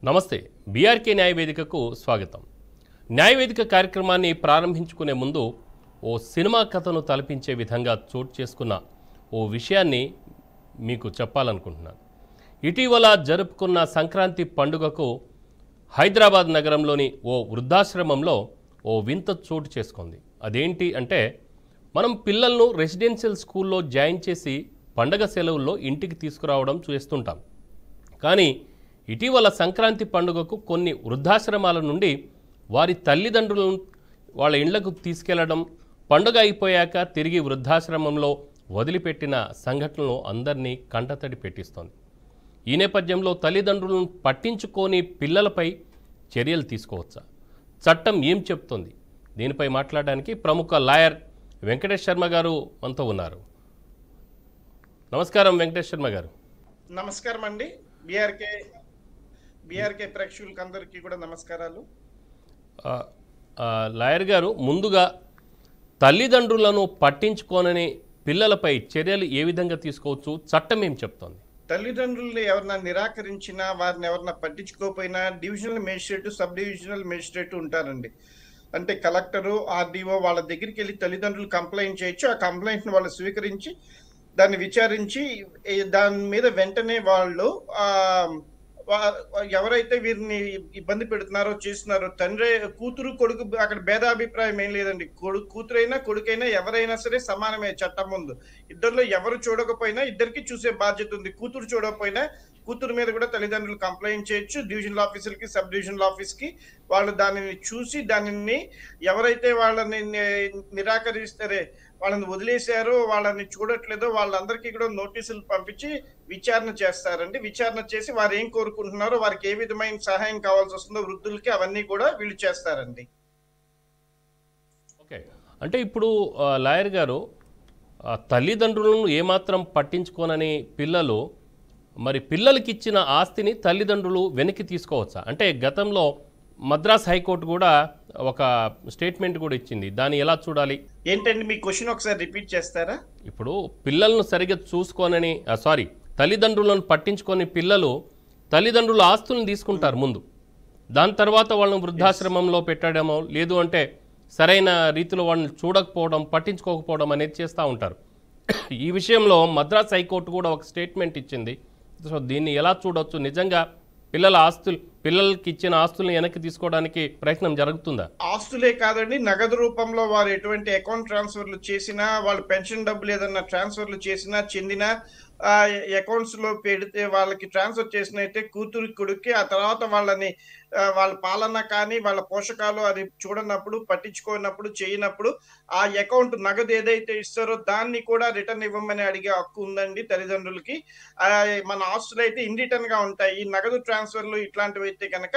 నమస్తే బీఆర్కే న్యాయవేదికకు స్వాగతం. న్యాయవేదిక కార్యక్రమాన్ని ప్రారంభించుకునే ముందు ఓ సినిమా కథను తలపించే విధంగా చోటు చేసుకున్న ఓ విషయాన్ని మీకు చెప్పాలనుకుంటున్నాను. ఇటీవల జరుపుకున్న సంక్రాంతి పండుగకు హైదరాబాద్ నగరంలోని ఓ వృద్ధాశ్రమంలో ఓ వింత చోటు చేసుకుంది. అదేంటి అంటే, మనం పిల్లలను రెసిడెన్షియల్ స్కూల్లో జాయిన్ చేసి పండగ సెలవుల్లో ఇంటికి తీసుకురావడం చేస్తుంటాం. కానీ ఇటీవల సంక్రాంతి పండుగకు కొన్ని వృద్ధాశ్రమాల నుండి వారి తల్లిదండ్రులను వాళ్ళ ఇళ్లకు తీసుకెళ్లడం, పండుగ అయిపోయాక తిరిగి వృద్ధాశ్రమంలో వదిలిపెట్టిన సంఘటనలు అందరినీ కంటతడి పెట్టిస్తోంది. ఈ నేపథ్యంలో తల్లిదండ్రులను పట్టించుకోని పిల్లలపై చర్యలు తీసుకోవచ్చా? చట్టం ఏం చెప్తోంది? దీనిపై మాట్లాడడానికి ప్రముఖ లాయర్ వెంకటేష్ శర్మ గారు మనతో ఉన్నారు. నమస్కారం వెంకటేష్ శర్మ గారు. నమస్కారం అండి. బీఆర్కే ప్రేక్షకులకు అందరికీ కూడా నమస్కారాలు. లాయర్ గారు, ముందుగా తల్లిదండ్రులను పట్టించుకోనని పిల్లలపై చర్యలు ఏ విధంగా తీసుకోవచ్చు? చట్టం ఏం చెప్తోంది? తల్లిదండ్రులు ఎవరన్నా నిరాకరించినా, వారిని ఎవరన్నా పట్టించుకోకపోయినా divisional magistrate, sub divisional magistrate ఉంటారండి. అంటే కలెక్టరు, ఆర్డీఓ వాళ్ళ దగ్గరికి వెళ్ళి తల్లిదండ్రులు కంప్లైంట్ చేయొచ్చు. ఆ కంప్లైంట్ని వాళ్ళు స్వీకరించి దాన్ని విచారించి దాని మీద వెంటనే వాళ్ళు ఎవరైతే వీరిని ఇబ్బంది పెడుతున్నారో చేస్తున్నారో, తండ్రి కూతురు కొడుకు అక్కడ భేదాభిప్రాయం ఏం లేదండి. కూతురైనా కొడుకైనా ఎవరైనా సరే సమానమే చట్టం ముందు. ఇద్దరిలో ఎవరు చూడకపోయినా ఇద్దరికి చూసే బాధ్యత ఉంది. కూతురు చూడకపోయినా కూతురు మీద కూడా తల్లిదండ్రులు కంప్లైంట్ చేయొచ్చు. డివిజనల్ ఆఫీసర్కి, సబ్ డివిజనల్ ఆఫీస్కి వాళ్ళు దానిని చూసి దానిని ఎవరైతే వాళ్ళని నిరాకరిస్తారే, వాళ్ళని వదిలేశారో, వాళ్ళని చూడట్లేదో వాళ్ళందరికీ కూడా నోటీసులు పంపించి విచారణ చేస్తారండి. విచారణ చేసి వారు ఏం కోరుకుంటున్నారో, వారికి ఏ విధమైన సహాయం కావాల్సి వస్తుందో వృద్ధులకి అవన్నీ కూడా వీళ్ళు చేస్తారండి. ఓకే, అంటే ఇప్పుడు లాయర్ గారు, తల్లిదండ్రులను ఏమాత్రం పట్టించుకోనని పిల్లలు, మరి పిల్లలకి ఇచ్చిన ఆస్తిని తల్లిదండ్రులు వెనక్కి తీసుకోవచ్చా? అంటే గతంలో మద్రాస్ హైకోర్టు కూడా ఒక స్టేట్మెంట్ కూడా ఇచ్చింది. దాన్ని ఎలా చూడాలి? ఏంటండి మీ క్వశ్చన్ ఒకసారి రిపీట్ చేస్తారా? ఇప్పుడు పిల్లలను సరిగ్గా చూసుకోనని తల్లిదండ్రులను పట్టించుకొని పిల్లలు తల్లిదండ్రుల ఆస్తులను తీసుకుంటారు ముందు. దాని తర్వాత వాళ్ళని వృద్ధాశ్రమంలో పెట్టడమో, లేదు అంటే సరైన రీతిలో వాళ్ళని చూడకపోవడం, పట్టించుకోకపోవడం అనేది చేస్తూ ఉంటారు. ఈ విషయంలో మద్రాస్ హైకోర్టు కూడా ఒక స్టేట్మెంట్ ఇచ్చింది. సో దీన్ని ఎలా చూడవచ్చు? నిజంగా పిల్లలకి ఇచ్చిన ఆస్తుల్ని వెనక్కి తీసుకోవడానికి ప్రయత్నం జరుగుతుందా? ఆస్తులే కాదండి, నగదు రూపంలో వారు ఎటువంటి అకౌంట్ ట్రాన్స్ఫర్లు చేసినా, వాళ్ళు పెన్షన్ డబ్బులు ఏదన్నా ట్రాన్స్ఫర్లు చేసినా, చెందిన అకౌంట్స్ లో పెడితే వాళ్ళకి ట్రాన్స్ఫర్ చేసినైతే కూతురు కొడుక్కి, ఆ తర్వాత వాళ్ళ పాలన కానీ వాళ్ళ పోషకాలు అది చూడనప్పుడు, పట్టించుకోనప్పుడు, చేయనప్పుడు ఆ అకౌంట్ నగదు ఏదైతే ఇస్తారో దాన్ని కూడా రిటర్న్ ఇవ్వమని అడిగే హక్కు ఉందండి తల్లిదండ్రులకి. మన ఆస్తులు అయితే ఇన్ రిటర్న్ గా ఉంటాయి. ఈ నగదు ట్రాన్స్ఫర్లు ఇట్లాంటివి అయితే కనుక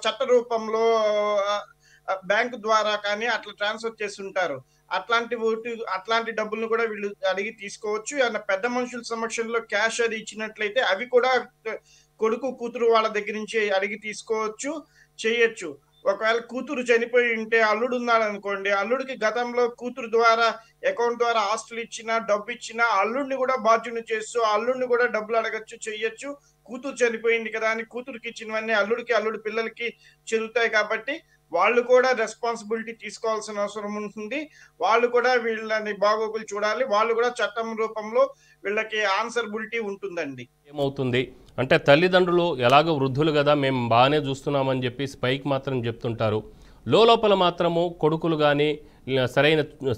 చట్ట రూపంలో బ్యాంకు ద్వారా కానీ అట్లా ట్రాన్స్ఫర్ చేసి ఉంటారు. అట్లాంటి డబ్బులను కూడా వీళ్ళు అడిగి తీసుకోవచ్చు. పెద్ద మనుషుల సమక్షంలో క్యాష్ అది ఇచ్చినట్లయితే అవి కూడా కొడుకు కూతురు వాళ్ళ దగ్గర నుంచి అడిగి తీసుకోవచ్చు, చేయొచ్చు. ఒకవేళ కూతురు చనిపోయి ఉంటే అల్లుడు ఉన్నాడు అనుకోండి, అల్లుడికి గతంలో కూతురు ద్వారా అకౌంట్ ద్వారా ఆస్తులు ఇచ్చినా, డబ్బు ఇచ్చినా అల్లుడిని కూడా బాధ్యుని చేస్తూ అల్లుడిని కూడా డబ్బులు అడగచ్చు, చెయ్యొచ్చు. కూతురు చనిపోయింది కదా అని కూతురుకి ఇచ్చినవన్నీ అల్లుడి పిల్లలకి చెల్లుతాయి. కాబట్టి వాళ్ళు కూడా రెస్పాన్సిబిలిటీ తీసుకోవాల్సిన అవసరం ఉంటుంది. వాళ్ళు కూడా వీళ్ళని బాగోగులు చూడాలి. వాళ్ళు కూడా చట్టం రూపంలో వీళ్ళకి ఆన్సరబిలిటీ ఉంటుందండి. ఏమవుతుంది అంటే, తల్లిదండ్రులు ఎలాగో వృద్ధులు కదా, మేము బాగానే చూస్తున్నామని చెప్పి పైకి మాత్రం చెప్తుంటారు. లోపల మాత్రము కొడుకులు కానీ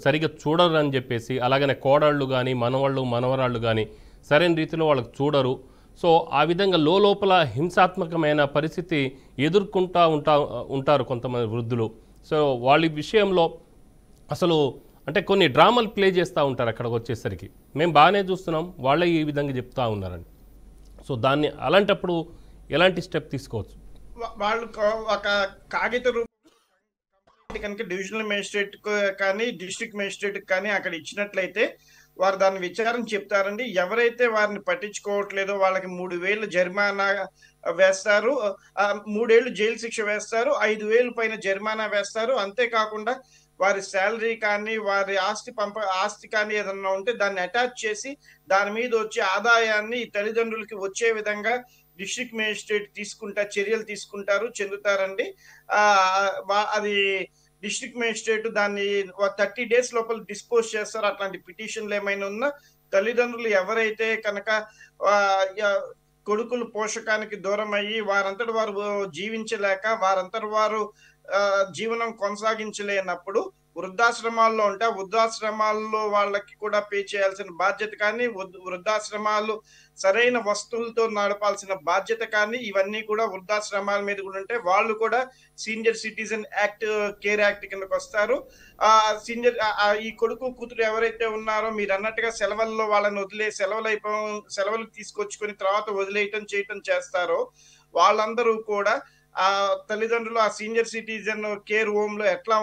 సరిగా చూడరు అని చెప్పేసి, అలాగనే కోడళ్ళు కానీ మనవరాళ్ళు కానీ సరైన రీతిలో వాళ్ళకి చూడరు. సో ఆ విధంగా లోపల హింసాత్మకమైన పరిస్థితి ఎదుర్కొంటూ ఉంటారు కొంతమంది వృద్ధులు. సో వాళ్ళ విషయంలో అసలు అంటే కొన్ని డ్రామాలు ప్లే చేస్తూ ఉంటారు. అక్కడికి వచ్చేసరికి మేము బాగానే చూస్తున్నాం, వాళ్ళే ఈ విధంగా చెప్తూ ఉన్నారని. సో దాన్ని అలాంటప్పుడు ఎలాంటి స్టెప్ తీసుకోవచ్చు? వాళ్ళు ఒక కాగిత రూపంలో కనుక డివిజనల్ మేజిస్ట్రేట్ కానీ డిస్ట్రిక్ట్ మేజిస్ట్రేట్ కానీ అక్కడ ఇచ్చినట్లయితే వారు దాన్ని విచారణ చెప్తారండి. ఎవరైతే వారిని పట్టించుకోవట్లేదో వాళ్ళకి 3,000 జరిమానా వేస్తారు, 3 ఏళ్ళు జైలు శిక్ష వేస్తారు, 5,000 పైన జరిమానా వేస్తారు. అంతేకాకుండా వారి శాలరీ కానీ వారి ఆస్తి కానీ ఏదన్నా ఉంటే దాన్ని అటాచ్ చేసి దాని మీద వచ్చే ఆదాయాన్ని తల్లిదండ్రులకి వచ్చే విధంగా డిస్ట్రిక్ట్ మేజిస్ట్రేట్ చర్యలు చెందుతారండి. అది డిస్ట్రిక్ట్ మేజిస్ట్రేట్ దాన్ని 30 డేస్ లోపల డిస్పోజ్ చేస్తారు. అట్లాంటి పిటిషన్లు ఏమైనా ఉన్నా తల్లిదండ్రులు ఎవరైతే కనుక కొడుకులు పోషకానికి దూరం అయ్యి వారంతట వారు జీవించలేక వారంతట వారు జీవనం కొనసాగించలేనప్పుడు వృద్ధాశ్రమాల్లో ఉంటే వృద్ధాశ్రమాల్లో వాళ్ళకి కూడా పే చేయాల్సిన బాధ్యత కానీ వృద్ధాశ్రమాలు సరైన వస్తువులతో నడపాల్సిన బాధ్యత కానీ ఇవన్నీ కూడా వృద్ధాశ్రమాల మీద కూడా ఉంటే వాళ్ళు కూడా senior citizen act care act కిందకు వస్తారు. ఈ కొడుకు కూతురు ఎవరైతే ఉన్నారో మీరు అన్నట్టుగా సెలవుల్లో వాళ్ళని సెలవులు తీసుకొచ్చుకొని తర్వాత వదిలేయటం చేయటం చేస్తారో వాళ్ళందరూ కూడా ఆ తల్లిదండ్రులు ఆ సీనియర్ సిటిజన్ కేర్ హోమ్ లో ఎట్లా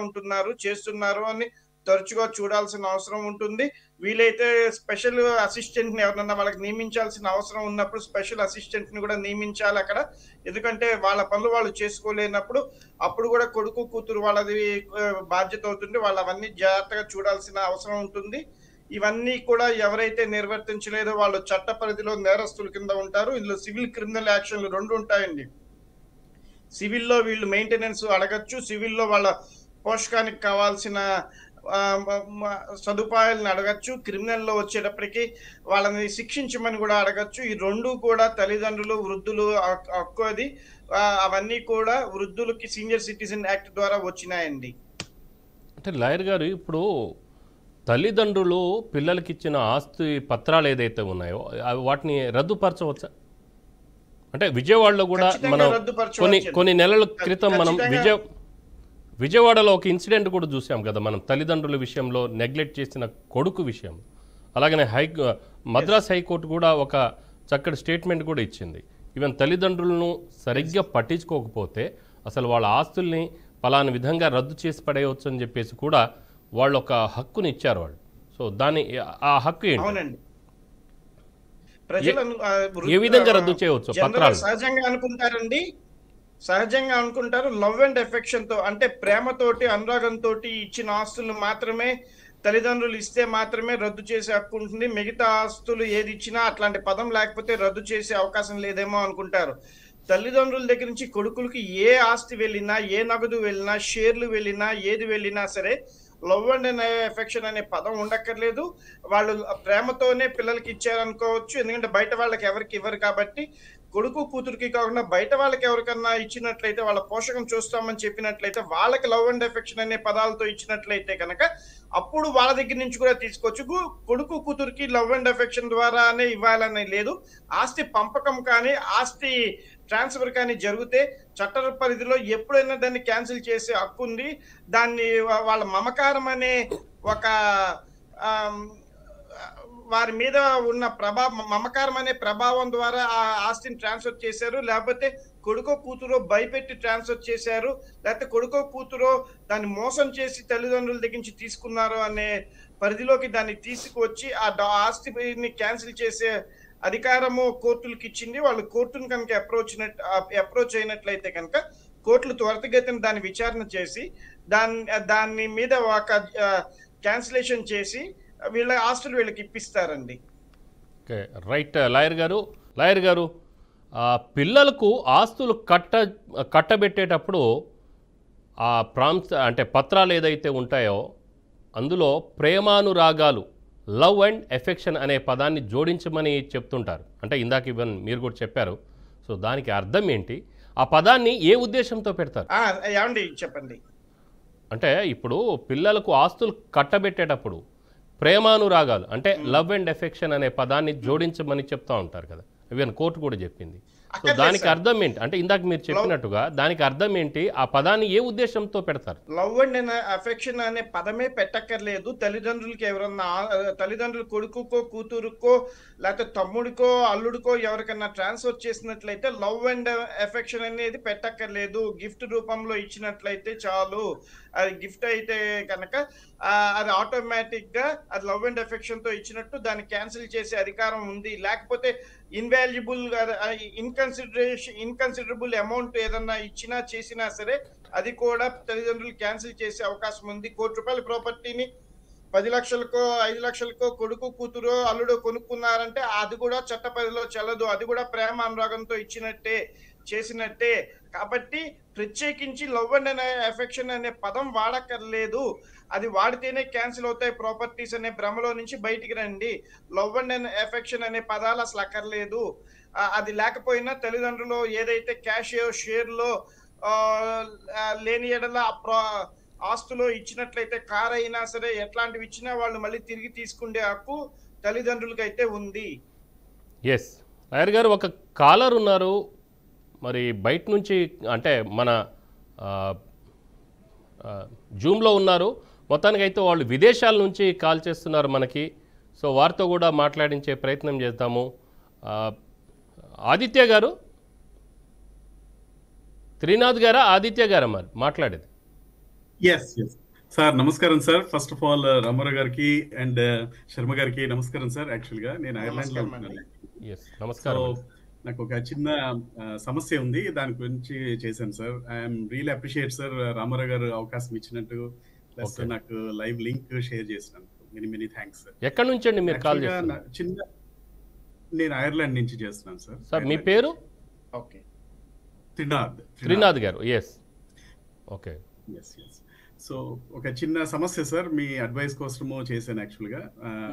చేస్తున్నారు అని తరచుగా చూడాల్సిన అవసరం ఉంటుంది. వీలైతే స్పెషల్ అసిస్టెంట్ ని ఎవరన్నా వాళ్ళకి నియమించాల్సిన అవసరం ఉన్నప్పుడు స్పెషల్ అసిస్టెంట్ ని కూడా నియమించాలి అక్కడ. ఎందుకంటే వాళ్ళ పనులు వాళ్ళు చేసుకోలేనప్పుడు అప్పుడు కూడా కొడుకు కూతురు వాళ్ళది బాధ్యత అవుతుంది. వాళ్ళు అవన్నీ జాగ్రత్తగా చూడాల్సిన అవసరం ఉంటుంది. ఇవన్నీ కూడా ఎవరైతే నిర్వర్తించలేదో వాళ్ళు చట్ట పరిధిలో నేరస్తుల కింద ఉంటారు. ఇందులో సివిల్ క్రిమినల్ యాక్షన్లు 2 ఉంటాయండి. సివిల్లో వీళ్ళు మెయింటెనెన్స్ అడగచ్చు, సివిల్లో వాళ్ళ పోషకానికి కావాల్సిన సదుపాయాలను అడగచ్చు, క్రిమినల్లో వచ్చేటప్పటికి వాళ్ళని శిక్షించమని కూడా అడగచ్చు. ఈ 2 కూడా తల్లిదండ్రులు వృద్ధులు హక్కు అది. అవన్నీ కూడా వృద్ధులకి సీనియర్ సిటిజన్ యాక్ట్ ద్వారా వచ్చినాయండి. అంటే లాయర్ గారు ఇప్పుడు తల్లిదండ్రులు పిల్లలకి ఇచ్చిన ఆస్తి పత్రాలు ఏదైతే ఉన్నాయో వాటిని రద్దుపరచవచ్చా? అంటే విజయవాడలో కూడా మనం కొన్ని నెలల క్రితం మనం విజయవాడలో ఒక ఇన్సిడెంట్ కూడా చూసాం కదా మనం, తల్లిదండ్రుల విషయంలో నెగ్లెక్ట్ చేసిన కొడుకు విషయం. అలాగనే మద్రాస్ హైకోర్టు కూడా ఒక చక్కటి స్టేట్మెంట్ కూడా ఇచ్చింది. ఈవెన్ తల్లిదండ్రులను సరిగ్గా పట్టించుకోకపోతే అసలు వాళ్ళ ఆస్తుల్ని పలానా విధంగా రద్దు చేసి పడేయవచ్చు అని చెప్పేసి కూడా వాళ్ళు ఒక హక్కుని ఇచ్చారు వాళ్ళు. సో ఆ హక్కు ఏంటి? ఏ విధంగా రద్దు చేయవచ్చు? పత్రాలు సహజంగా అనుకుంటారు లవ్ అండ్ ఎఫెక్షన్ తో, అంటే ప్రేమతోటి అనురాగంతో ఇచ్చిన ఆస్తులు మాత్రమే తల్లిదండ్రులు ఇస్తే మాత్రమే రద్దు చేసే హక్కు ఉంటుంది. మిగతా ఆస్తులు ఏది ఇచ్చినా అట్లాంటి పదం లేకపోతే రద్దు చేసే అవకాశం లేదేమో అనుకుంటారు. తల్లిదండ్రుల దగ్గర నుంచి కొడుకులకి ఏ ఆస్తి వెళ్ళినా, ఏ నగదు వెళ్ళినా, షేర్లు వెళ్ళినా, ఏది వెళ్ళినా సరే లవ్ అండ్ ఎఫెక్షన్ అనే పదం ఉండక్కర్లేదు. వాళ్ళు ప్రేమతోనే పిల్లలకి ఇచ్చారనుకోవచ్చు. ఎందుకంటే బయట వాళ్ళకి ఎవరికి ఇవ్వరు కాబట్టి. కొడుకు కూతురికి కాకుండా బయట వాళ్ళకి ఎవరికన్నా ఇచ్చినట్లయితే, వాళ్ళ పోషకం చూస్తామని చెప్పినట్లయితే, వాళ్ళకి లవ్ అండ్ ఎఫెక్షన్ అనే పదాలతో ఇచ్చినట్లయితే కనుక అప్పుడు వాళ్ళ దగ్గర నుంచి కూడా తీసుకోవచ్చు. కొడుకు కూతురికి లవ్ అండ్ ఎఫెక్షన్ ద్వారానే ఇవ్వాలని లేదు. ఆస్తి పంపకం కానీ ఆస్తి ట్రాన్స్ఫర్ కానీ జరిగితే చట్ట పరిధిలో ఎప్పుడైనా దాన్ని క్యాన్సిల్ చేసే హక్కు ఉంది. దాన్ని వాళ్ళ మమకారం అనే ఒక వారి మీద ఉన్న మమకారం అనే ప్రభావం ద్వారా ఆ ఆస్తిని ట్రాన్స్ఫర్ చేశారు, లేకపోతే కొడుకో కూతురో భయపెట్టి ట్రాన్స్ఫర్ చేశారు, లేకపోతే కొడుకో కూతురో దాన్ని మోసం చేసి తల్లిదండ్రుల దగ్గర నుంచి తీసుకున్నారు అనే పరిధిలోకి దాన్ని తీసుకువచ్చి ఆ ఆస్తిని క్యాన్సిల్ చేసే అధికారము కోర్టులకు ఇచ్చింది. వాళ్ళు కోర్టును కనుక అప్రోచ్ అయినట్లయితే కనుక కోర్టులు త్వరితగతిన దాన్ని విచారణ చేసి దాని మీద ఒక క్యాన్సిలేషన్ చేసి వీళ్ళ ఆస్తులు వీళ్ళకి ఇప్పిస్తారండి. Okay, right. లాయర్ గారు పిల్లలకు ఆస్తులు కట్టబెట్టేటప్పుడు ఆ అంటే పత్రాలు ఏదైతే ఉంటాయో అందులో ప్రేమానురాగాలు, లవ్ అండ్ ఎఫెక్షన్ అనే పదాన్ని జోడించమని చెప్తుంటారు. అంటే ఇందాక ఇవన్ మీరు కూడా చెప్పారు. సో దానికి అర్థం ఏంటి? ఆ పదాన్ని ఏ ఉద్దేశంతో పెడతారు? చెప్పండి. అంటే ఇప్పుడు పిల్లలకు ఆస్తులు కట్టబెట్టేటప్పుడు ప్రేమానురాగాలు అంటే లవ్ అండ్ ఎఫెక్షన్ అనే పదాన్ని జోడించమని చెప్తా ఉంటారు కదా, ఈవెన్ కోర్టు కూడా చెప్పింది. సో దానికి అర్థం ఏంటి? అంటే ఇందాక మీరు చెప్పినట్టుగా దానికి అర్థం ఏంటి? ఆ పదాన్ని ఏ ఉద్దేశంతో పెడతారు? లవ్ అండ్ అఫెక్షన్ అనే పదమే పెట్టక్కర్లేదు. తల్లిదండ్రులకి ఎవరన్నా తల్లిదండ్రులు కొడుకుకో కూతురుకో లేకపోతే తమ్ముడికో అల్లుడికో ఎవరికన్నా ట్రాన్స్ఫర్ చేసినట్లయితే లవ్ అండ్ ఎఫెక్షన్ అనేది పెట్టక్కర్లేదు. గిఫ్ట్ రూపంలో ఇచ్చినట్లయితే చాలు. అది గిఫ్ట్ అయితే కనుక అది ఆటోమేటిక్ గా అది లవ్ అండ్ ఎఫెక్షన్ తో ఇచ్చినట్టు దాన్ని క్యాన్సిల్ చేసే అధికారం ఉంది. లేకపోతే ఇన్వాల్యుబుల్ ఇన్కన్సిడరబుల్ అమౌంట్ ఏదన్నా ఇచ్చినా చేసినా సరే అది కూడా తల్లిదండ్రులు క్యాన్సిల్ చేసే అవకాశం ఉంది. ₹1 ప్రాపర్టీని 10 లక్షలకో 5 లక్షలకో కొడుకు కూతురు అల్లుడు కొనుక్కున్నారంటే అది కూడా చట్ట పరిధిలో చెల్లదు. అది కూడా ప్రేమ అనురాగంతో ఇచ్చినట్టే, చేసినట్టే. కాబట్టి ప్రత్యేకించి లవ్ అండ్ ఎఫెక్షన్ అనే పదం వాడక్కర్లేదు. అది వాడితేనే క్యాన్సిల్ అవుతాయి ప్రాపర్టీస్ అనే భ్రమలో నుంచి బయటికి రండి. లవ్ అండ్ ఎఫెక్షన్ అనే పదాలు అసలు అక్కర్లేదు. అది లేకపోయినా తల్లిదండ్రులు ఏదైతే క్యాష్ షేర్‌లో లేని యెడల ఆస్తులో ఇచ్చినట్లయితే కార్ అయినా సరే ఎట్లాంటివి ఇచ్చినా వాళ్ళు మళ్ళీ తిరిగి తీసుకునే హక్కు తల్లిదండ్రులకైతే ఉంది. ఎస్ అయ్యర్ గారు, ఒక కాలర్ ఉన్నారు మరి బయట నుంచి, అంటే మన జూమ్లో ఉన్నారు. మొత్తానికి అయితే వాళ్ళు విదేశాల నుంచి కాల్ చేస్తున్నారు మనకి. సో వారితో కూడా మాట్లాడించే ప్రయత్నం చేద్దాము. ఆదిత్య గారు, త్రినాథ్ గారా ఆదిత్య గారా మరి మాట్లాడేది? ఎస్ ఎస్ సార్, నమస్కారం sir. First of all Ramarao గారికి అండ్ శర్మ గారికి నమస్కారం సార్. యాక్చువల్గా నేను ఐర్లాండ్ లో ఉంటున్నాను. నమస్కారం. నాకు ఒక చిన్న సమస్య ఉంది, దాని గురించి చేశాను sir. I am really appreciate sir Ramarao garu అవకాశం ఇచ్చినట్టు, ప్లస్ నాకు లైవ్ లింక్ షేర్ చేసినందుకు మెనీ మెనీ థ్యాంక్స్ సార్. ఎక్కడి నుంచి అండి మీరు కాల్ చేస్తున్నారు? చిన్న నేను ఐర్లాండ్ నుంచి చేస్తున్నాను సార్. సార్ మీ పేరు? Okay, Trinath garu. Yes okay. Yes yes so ఒక చిన్న సమస్య సార్, మీ అడ్వైస్ కోసము చేశాను. యాక్చువల్గా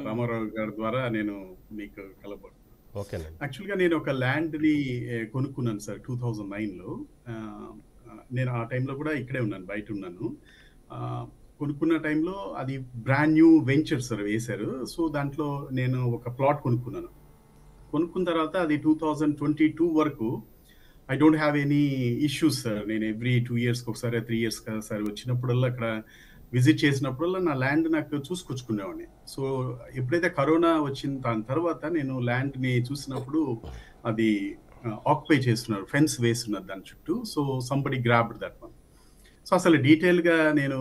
రామారావు గారి ద్వారా నేను మీకు కలబడుతున్నాను. యాక్చువల్గా నేను ఒక ల్యాండ్ని కొనుక్కున్నాను సార్ 2009లో. నేను ఆ టైంలో కూడా ఇక్కడే ఉన్నాను, బయట ఉన్నాను. కొనుక్కున్న టైంలో అది బ్రాండ్ న్యూ వెంచర్ సార్ వేశారు. సో దాంట్లో నేను ఒక ప్లాట్ కొనుక్కున్నాను. కొనుక్కున్న తర్వాత అది 2022 వరకు I don't have any issues sir. నేను ఎవ్రీ 2 ఇయర్స్కి ఒకసారి 3 ఇయర్స్ ఒకసారి వచ్చినప్పుడల్లా అక్కడ విజిట్ చేసినప్పుడల్లా నా ల్యాండ్ నాకు చూసుకొచ్చుకునేవాడిని. సో ఎప్పుడైతే కరోనా వచ్చిన దాని తర్వాత నేను ల్యాండ్ని చూసినప్పుడు అది ఆక్యుపై చేస్తున్నారు, ఫెన్స్ వేస్తున్నారు దాని చుట్టూ. So somebody grabbed that one. So అసలు డీటెయిల్గా నేను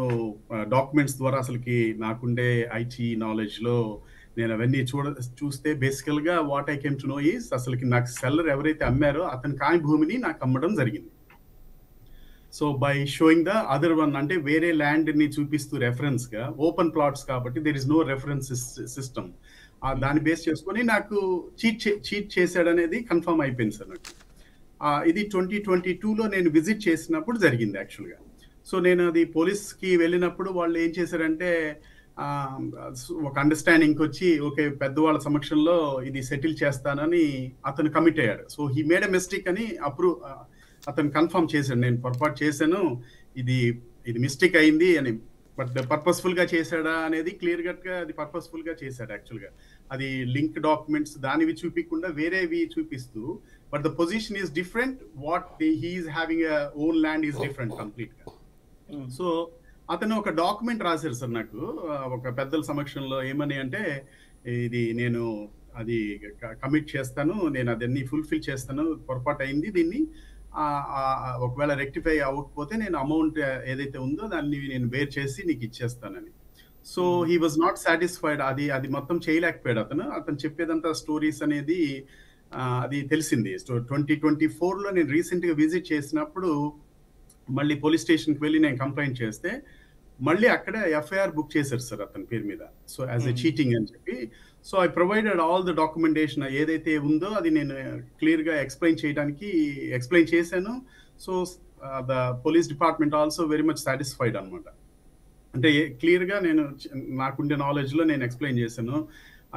డాక్యుమెంట్స్ ద్వారా అసలుకి నాకుండే ఐటీ నాలెడ్జ్లో నేను అవన్నీ చూస్తే బేసికల్గా what I came to know is అసలుకి నాకు సెల్లర్ ఎవరైతే అమ్మారో అతని కాని భూమిని నాకు అమ్మడం జరిగింది. So by showing the other one, అంటే వేరే ల్యాండ్ని చూపిస్తూ రెఫరెన్స్గా, ఓపెన్ ప్లాట్స్ కాబట్టి there is no reference system. దాన్ని బేస్ చేసుకొని నాకు చీట్ చేశాడనేది కన్ఫర్మ్ అయిపోయింది సార్ నాకు. ఇది 2022లో నేను విజిట్ చేసినప్పుడు జరిగింది యాక్చువల్గా. సో నేను అది పోలీస్కి వెళ్ళినప్పుడు వాళ్ళు ఏం చేశారంటే ఒక అండర్స్టాండింగ్కి వచ్చి ఓకే పెద్దవాళ్ళ సమక్షంలో ఇది సెటిల్ చేస్తానని అతను కమిట్ అయ్యాడు. So he made a mistake అని అతను కన్ఫర్మ్ చేశాడు, నేను పొరపాటు చేశాను, ఇది మిస్టేక్ అయింది అని. బట్ పర్పస్ఫుల్గా చేశాడా అనేది క్లియర్ కట్గా అది పర్పస్ఫుల్గా చేశాడు యాక్చువల్గా. అది లింక్ డాక్యుమెంట్స్ దానివి చూపించకుండా వేరేవి చూపిస్తూ, but the position is different, what he is having a own land is different కంప్లీట్గా. సో అతను ఒక డాక్యుమెంట్ రాశారు సార్ నాకు ఒక పెద్దల సమక్షంలో. ఏమని అంటే ఇది నేను అది కమిట్ చేస్తాను, నేను అదన్నీ ఫుల్ఫిల్ చేస్తాను, పొరపాటు అయింది, దీన్ని ఒకవేళ రెక్టిఫై అవ్వకపోతే నేను అమౌంట్ ఏదైతే ఉందో దాన్ని నేను బేర్ చేసి నీకు ఇచ్చేస్తానని. So he was not satisfied. అది మొత్తం చేయలేకపోయాడు అతను చెప్పేదంతా స్టోరీస్ అనేది అది తెలిసింది. సో 2024లో నేను రీసెంట్గా విజిట్ చేసినప్పుడు మళ్ళీ పోలీస్ స్టేషన్కి వెళ్ళి నేను కంప్లైంట్ చేస్తే మళ్ళీ అక్కడ ఎఫ్ఐఆర్ బుక్ చేశారు సార్ అతని పేరు మీద. సో యాజ్ ఎ చీటింగ్ అని చెప్పి. So I provided all the documentation ఏదైతే ఉందో అది నేను క్లియర్గా ఎక్స్ప్లెయిన్ చేశాను. So the police department also very much satisfied అనమాట. అంటే క్లియర్గా నేను నాకుండే నాలెడ్జ్లో నేను ఎక్స్ప్లెయిన్ చేశాను.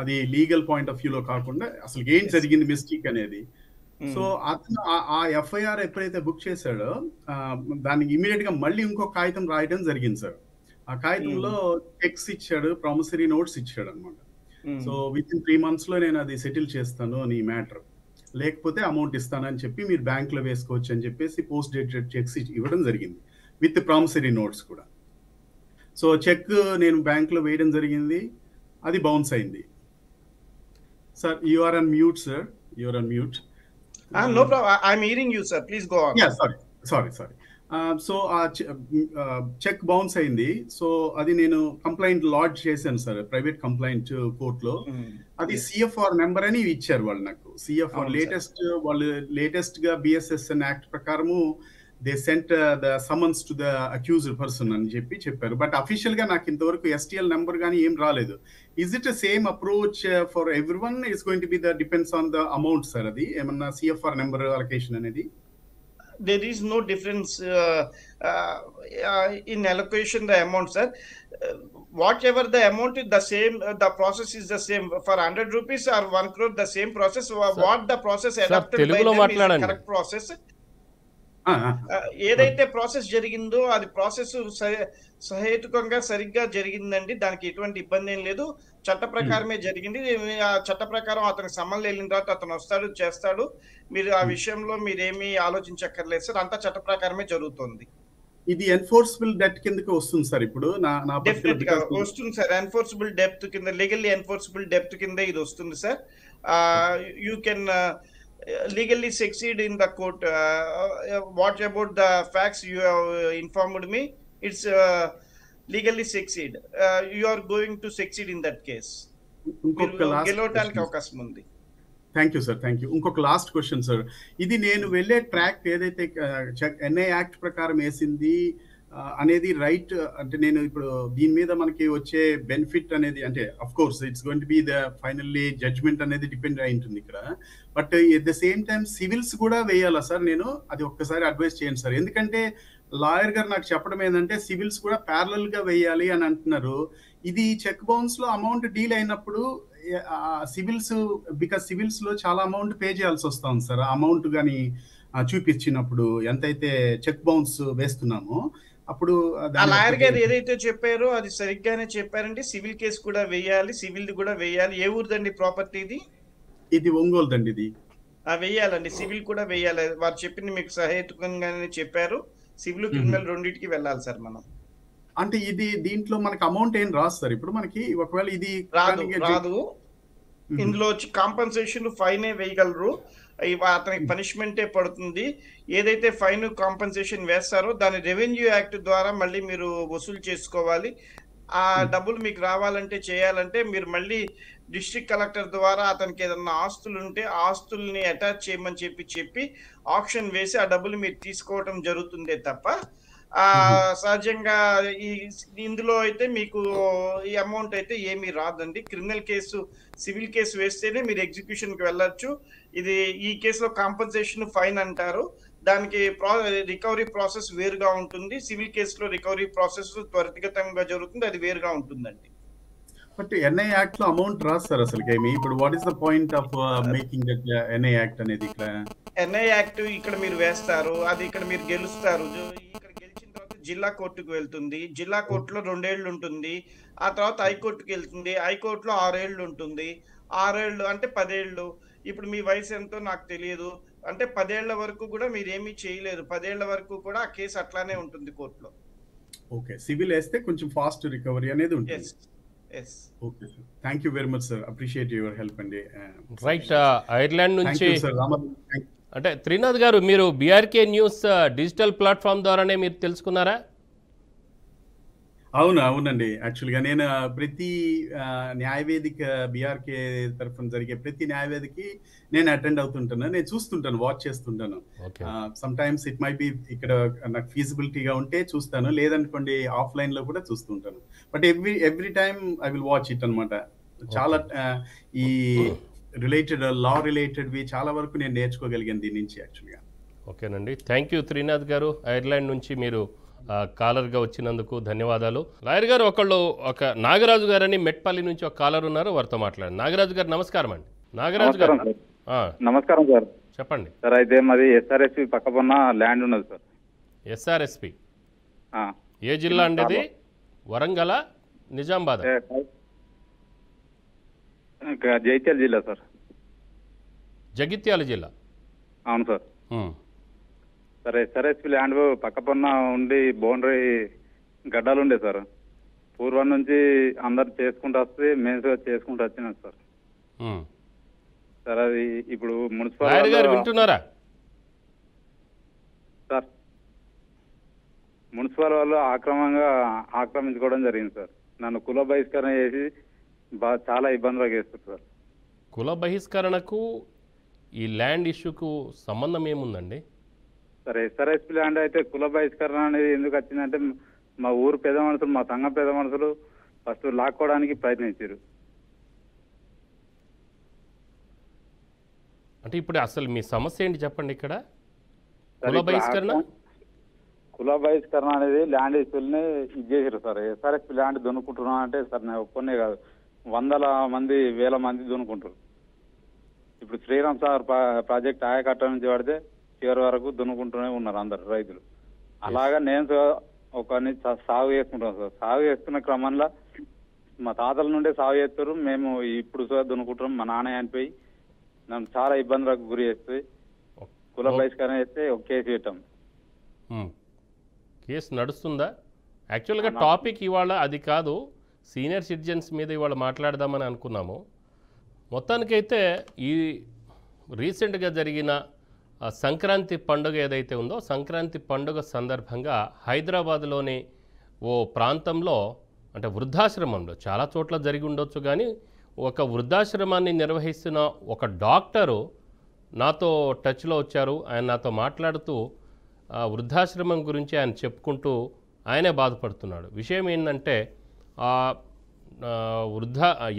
అది లీగల్ పాయింట్ ఆఫ్ వ్యూలో కాకుండా అసలు ఏం జరిగింది మిస్టేక్ అనేది. సో అతను ఆ ఎఫ్ఐఆర్ ఎప్పుడైతే బుక్ చేశాడో దానికి ఇమీడియట్ గా మళ్ళీ ఇంకో కాగితం రాయడం జరిగింది సార్. ఆ కాగితంలో చెక్స్ ఇచ్చాడు, ప్రామిసరీ నోట్స్ ఇచ్చాడు అనమాట. సో విత్ ఇన్ 3 months లో నేను అది సెటిల్ చేస్తాను అని మ్యాటర్, లేకపోతే అమౌంట్ ఇస్తానని చెప్పి మీరు బ్యాంక్ లో వేసుకోవచ్చు అని చెప్పేసి పోస్ట్ డేటెడ్ చెక్స్ ఇవ్వడం జరిగింది విత్ ప్రామిసరీ నోట్స్ కూడా. సో చెక్ నేను బ్యాంక్ లో వేయడం జరిగింది, అది బౌన్స్ అయింది. Sir you are on mute sir, you are on mute. No problem. I'm hearing you, sir. Please go on. Yeah, sorry. So cheque bounce అయింది. So అది నేను కంప్లైంట్ లాడ్జ్ చేశాను సార్, ప్రైవేట్ కంప్లైంట్ కోర్టులో. అది CFR number అని ఇచ్చారు వాళ్ళు నాకు. సిఎఫ్ఆర్ వాళ్ళు లేటెస్ట్ గా బిఎస్ఎస్ఎన్ యాక్ట్ ప్రకారము they cent the summons to the accused person అని చెప్పారు. బట్ అఫీషియల్ గా నాకు ఇంతవరకు ఎస్టీఎల్ నెంబర్ కానీ ఏం రాలేదు. Is it same approach for everyone? Is going to be the depends on the amount sir? అది ఏమన్నా సిఎఫ్ఆర్ నెంబర్ అలొకేషన్ అనేది? There is no difference in allocation the amount, sir. Whatever the amount is the same, the process is the same for 100 rupees or 1 crore, the same process. What the process adopted by them is the correct process. ఏదైతే process జరిగిందో అది process సహేతుకంగా సరిగ్గా జరిగిందండి. దానికి ఎటువంటి ఇబ్బంది ఏం లేదు. చట్ట ప్రకారమే జరిగింది. ఆ చట్ట ప్రకారం అతనికి సమ్మన్లు వెళ్ళిన తర్వాత అతను వస్తాడు, చేస్తాడు. మీరు ఆ విషయంలో మీరేమీ ఆలోచించక్కర్లేదు సార్. అంతా చట్ట ప్రకారమే జరుగుతుంది. ఇది ఎన్ఫోర్సబుల్ డెప్త్ కిందకి వస్తుంది సార్ ఇప్పుడు? డెఫినెట్ గా వస్తుంది సార్. ఎన్ఫోర్సబుల్ డెప్త్ కింద, లీగల్లీ ఎన్ఫోర్సబుల్ డెప్త్ కింద ఇది వస్తుంది sir. You can legally succeed in the court. What about the facts you have informed me? It's legally succeed. You are going to succeed in that case. గెలవడానికి అవకాశం ఉంది. Thank you sir, thank you. ఇంకొక last question sir. ఇది నేను వెళ్ళే track ఏదైతే NI act ప్రకారం వేసింది అనేది రైట్ అంటే, నేను ఇప్పుడు దీని మీద మనకి వచ్చే బెనిఫిట్ అనేది అంటే of course it's going to be the finally judgement అనేది డిపెండ్ అయి ఉంటుంది ఇక్కడ. But at the same time civils కూడా వేయాలా సార్? నేను అది ఒక్కసారి అడ్వైస్ చేయండి సార్. ఎందుకంటే లాయర్ గారు నాకు చెప్పడం ఏంటంటే సివిల్స్ కూడా ప్యారలల్ గా వేయాలి అని అంటున్నారు. ఇది చెక్ బౌన్స్ లో అమౌంట్ డీల్ అయినప్పుడు సివిల్స్, బికాస్ సివిల్స్ లో చాలా అమౌంట్ పే చేయాల్సి వస్తుంది సార్. అమౌంట్ కానీ చూపించినప్పుడు ఎంతైతే చెక్ బౌన్స్ వేస్తున్నామో అప్పుడు లాయర్ గారు ఏదైతే చెప్పారో అది సరిగ్గానే చెప్పారండి. సివిల్ కేసు కూడా వేయాలి, సివిల్ కూడా వేయాలి. ఏ ఊరిదండి ప్రాపర్టీ ఇది? ఇది ఒంగోలు దండి. ఇది వేయాలండి, సివిల్ కూడా వేయాలి. వారు చెప్పింది మీకు సహేతుకంగానే చెప్పారు. సివిల్ క్రిమినల్ రెండింటికి వెళ్ళాలి సార్ మనం. అంటే ఇది దీంట్లో మనకి అమౌంట్ ఏం రాదు సార్ ఇప్పుడు మనకి? ఒకవేళ ఇది రాదు. ఇందులో వచ్చి కాంపన్సేషన్ ఫైనే వేయగలరు. అతనికి పనిష్మెంటే పడుతుంది. ఏదైతే ఫైన్ కాంపన్సేషన్ వేస్తారో దాని రెవెన్యూ యాక్ట్ ద్వారా మళ్ళీ మీరు వసూలు చేసుకోవాలి. ఆ డబ్బులు మీకు రావాలంటే చేయాలంటే మీరు మళ్ళీ డిస్ట్రిక్ట్ కలెక్టర్ ద్వారా అతనికి ఏదన్నా ఆస్తులు ఉంటే ఆస్తుల్ని అటాచ్ చేయమని చెప్పి ఆప్షన్ వేసి ఆ డబ్బులు మీరు తీసుకోవడం జరుగుతుందే తప్ప సహజంగా ఇందులో అయితే మీకు ఈ అమౌంట్ అయితే ఏమీ రాదండి. క్రిమినల్ కేసు, సివిల్ కేసు వేస్తేనే మీరు ఎగ్జిక్యూషన్కి వెళ్ళొచ్చు. ఈ కేసులో కాంపన్సేషన్ ఫైన్ అంటారు. దానికి రికవరీ ప్రాసెస్ వేరుగా ఉంటుంది. సివిల్ కేసులో రికవరీ ప్రాసెస్ త్వరితగతంగా జరుగుతుంది, అది వేరుగా ఉంటుందండి. బట్ ఎన్ఐ యాక్ట్ లో అమౌంట్ రాదు సార్ అసలు. ఇప్పుడు what is the point of making that NI act అనేది? ఇక్కడ ఎన్ఐ యాక్ట్ ఇక్కడ మీరు వేస్తారు, అది ఇక్కడ మీరు గెలుస్తారు. ఇక్కడ గెలిచిన తర్వాత జిల్లా కోర్టుకు వెళ్తుంది. జిల్లా కోర్టులో 2 ఏళ్ళు ఉంటుంది. ఆ తర్వాత హైకోర్టుకి వెళ్తుంది. హైకోర్టులో 6 ఏళ్ళు ఉంటుంది. 6 ఏళ్ళు అంటే 10 ఏళ్ళు. ఇప్పుడు మీ వయసు ఎంతో నాకు తెలియదు. అంటే 10 ఏళ్ల వరకు కూడా మీరు ఏమీ చేయలేరు. 10 ఏళ్ల వరకు కూడా ఆ కేసు అట్లానే ఉంటుంది కోర్టులో. ఓకే, సివిల్ వేస్తే కొంచెం ఫాస్ట్ రికవరీ అనేది ఉంటుంది. Yes. Okay, sir. Thank you very much, sir. Appreciate your help and right. Ireland నుంచి అంటే త్రినాథ్ గారు, మీరు బీఆర్కే న్యూస్ డిజిటల్ ప్లాట్ఫామ్ ద్వారానే మీరు తెలుసుకున్నారా? అవునండి. యాక్చువల్గా నేను ప్రతి న్యాయవేదిక బీఆర్కే తరఫున జరిగే ప్రతి న్యాయవేదికి నేను అటెండ్ అవుతుంటాను. నేను చూస్తుంటాను, వాచ్ చేస్తుంటాను. Sometimes it may be ఇక్కడ నాకు ఫీజిబిలిటీగా ఉంటే చూస్తాను, లేదనుకోండి ఆఫ్లైన్ లో కూడా చూస్తుంటాను. But every time I will watch it అనమాట. చాలా ఈ రిలేటెడ్ లా రిలేటెడ్వి చాలా వరకు నేను నేర్చుకోగలిగాను దీని నుంచి యాక్చువల్గా. ఓకేనండి, థ్యాంక్ యూ త్రినాథ్ గారు. ఐర్లాండ్ నుంచి మీరు కాలర్గా వచ్చినందుకు ధన్యవాదాలు. లాయర్ గారు, ఒక నాగరాజు గారని మెట్పల్లి నుంచి ఒక కాలర్ ఉన్నారు, వారితో మాట్లాడండి. నాగరాజు గారు నమస్కారం అండి. నాగరాజు గారు నమస్కారం సార్. చెప్పండి సార్. అయితే మాది ఎస్ఆర్ఎస్పి పక్కపన్న ల్యాండ్ ఉన్నది సార్. ఎస్ఆర్ఎస్పి ఏ జిల్లా అండి? ఇది వరంగల్, నిజామాబాద్? జగిత్యాల జిల్లా సార్. జగిత్యాల జిల్లా, అవును సార్. సార్ ఎస్ఆర్ఎస్పి ల్యాండ్ పక్కపన్న ఉండి బౌండరీ గడ్డలు ఉండే సార్. పూర్వం నుంచి అందరు చేసుకుంటూ వస్తే మేము చేసుకుంటూ వచ్చినాం సార్. సార్ అది ఇప్పుడు మున్సిపల్ వింటున్నారా సార్? మున్సిపల్ వాళ్ళు ఆక్రమించుకోవడం జరిగింది సార్. నన్ను కుల బహిష్కరణ చేసి చాలా ఇబ్బందులకు వేస్తారు సార్. కుల బహిష్కరణకు ఈ ల్యాండ్ ఇష్యూకు సంబంధం ఏముందండి? సరే ఎస్ఆర్ఎస్పీ ల్యాండ్ అయితే కుల బహిష్కరణ అనేది ఎందుకు వచ్చిందంటే మా ఊరు పెద్ద మనుషులు, మా సంఘం పెద్ద మనుషులు ఫస్ట్ లాక్కోవడానికి ప్రయత్నించారు. అంటే ఇప్పుడు అసలు మీ సమస్య ఏంటి చెప్పండి ఇక్కడ? కుల బహిష్కరణ అనేది ల్యాండ్ ఇష్యూల్ని ఇది చేసారు సార్. ఎస్ఆర్ఎస్పీ ల్యాండ్ దున్నుకుంటున్నా అంటే సార్ నేను ఒక్కనే కాదు, వందల మంది వేల మంది దున్నుకుంటారు. ఇప్పుడు శ్రీరామ్ సాగర్ ప్రాజెక్ట్ ఆయకట్ట నుంచి పడితే చివరి వరకు దున్నుకుంటూనే ఉన్నారు అందరు రైతులు. అలాగా నేను ఒకరిని సాగు చేసుకుంటాం సార్. సాగు చేసుకున్న క్రమంలో మా తాతల నుండే సాగు చేస్తారు, మేము ఇప్పుడు దున్నుకుంటున్నాం. మా నాన్న అనిపోయి నన్ను చాలా ఇబ్బందులకు గురి చేస్తుంది. కుల బహిష్కరణ చేస్తే ఒక కేసు పెట్టాం. కేసు నడుస్తుందా? యాక్చువల్గా టాపిక్ ఇవాళ అది కాదు, సీనియర్ సిటిజన్స్ మీద ఇవాళ మాట్లాడదామని అనుకున్నాము. మొత్తానికైతే ఈ రీసెంట్గా జరిగిన సంక్రాంతి పండుగ ఏదైతే ఉందో, సంక్రాంతి పండుగ సందర్భంగా హైదరాబాద్లోని ఓ ప్రాంతంలో, అంటే వృద్ధాశ్రమంలో, చాలా చోట్ల జరిగి ఉండొచ్చు కానీ ఒక వృద్ధాశ్రమాన్ని నిర్వహిస్తున్న ఒక డాక్టరు నాతో టచ్లో వచ్చారు. ఆయన నాతో మాట్లాడుతూ వృద్ధాశ్రమం గురించి ఆయన చెప్పుకుంటూ ఆయనే బాధపడుతున్నాడు. విషయం ఏంటంటే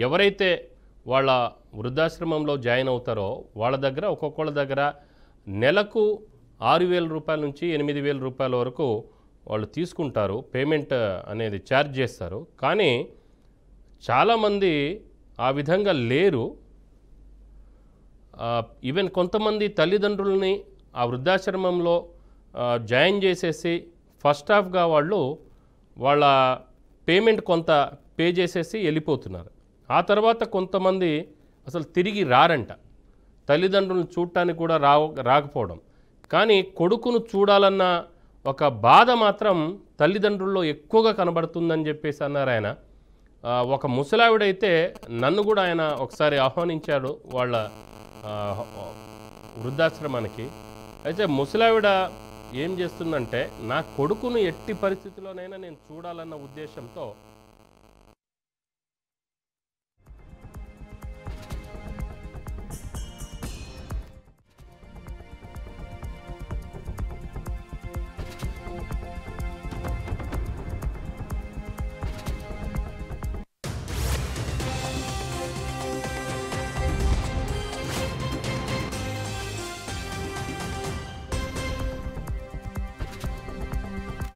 ఎవరైతే వాళ్ళ వృద్ధాశ్రమంలో జాయిన్ అవుతారో వాళ్ళ దగ్గర ఒక్కొక్కళ్ళ దగ్గర నెలకు 6,000 రూపాయల నుంచి 8,000 రూపాయల వరకు వాళ్ళు తీసుకుంటారు, పేమెంట్ అనేది ఛార్జ్ చేస్తారు. కానీ చాలామంది ఆ విధంగా లేరు. ఈవెన్ కొంతమంది తల్లిదండ్రులని ఆ వృద్ధాశ్రమంలో జాయిన్ చేసేసి ఫస్ట్ హాఫ్గా వాళ్ళ పేమెంట్ కొంత పే చేసేసి వెళ్ళిపోతున్నారు. ఆ తర్వాత కొంతమంది అసలు తిరిగి రారంట, తల్లిదండ్రులను చూడటానికి కూడా రాకపోవడం. కానీ కొడుకును చూడాలన్న ఒక బాధ మాత్రం తల్లిదండ్రుల్లో ఎక్కువగా కనబడుతుందని చెప్పేసి అన్నారు ఆయన. ఒక ముసలావిడైతే నన్ను కూడా ఆయన ఒకసారి ఆహ్వానించాడు వాళ్ళ వృద్ధాశ్రమానికి. అయితే ముసలావిడ ఏం చేస్తుందంటే, నా కొడుకును ఎట్టి పరిస్థితిలోనైనా నేను చూడాలన్న ఉద్దేశంతో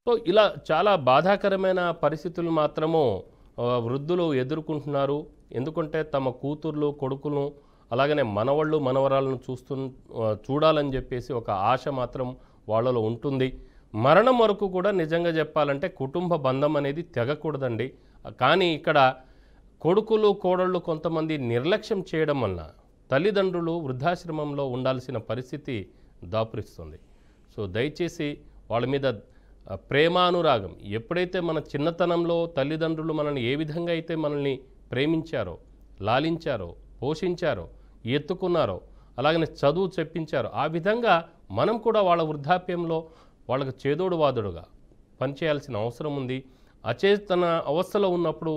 సో ఇలా చాలా బాధాకరమైన పరిస్థితులు మాత్రము వృద్ధులు ఎదుర్కొంటున్నారు. ఎందుకంటే తమ కూతుర్లు, కొడుకులను, అలాగనే మనవళ్ళు, మనవరాలను చూడాలని చెప్పేసి ఒక ఆశ మాత్రం వాళ్ళలో ఉంటుంది. మరణం వరకు కూడా నిజంగా చెప్పాలంటే కుటుంబ బంధం అనేది తెగకూడదండి. కానీ ఇక్కడ కొడుకులు, కోడళ్ళు కొంతమంది నిర్లక్ష్యం చేయడం వలన తల్లిదండ్రులు వృద్ధాశ్రమంలో ఉండాల్సిన పరిస్థితి దాపురిస్తుంది. సో దయచేసి వాళ్ళ మీద ప్రేమానురాగం, ఎప్పుడైతే మన చిన్నతనంలో తల్లిదండ్రులు మనల్ని ఏ విధంగా అయితే మనల్ని ప్రేమించారో, లాలించారో, పోషించారో, ఎత్తుకున్నారో, అలాగనే చదువు చెప్పించారో, ఆ విధంగా మనం కూడా వాళ్ళ వృద్ధాప్యంలో వాళ్ళకు చేదోడు వాదుడుగా పనిచేయాల్సిన అవసరం ఉంది. అచేతన అవస్థలో ఉన్నప్పుడు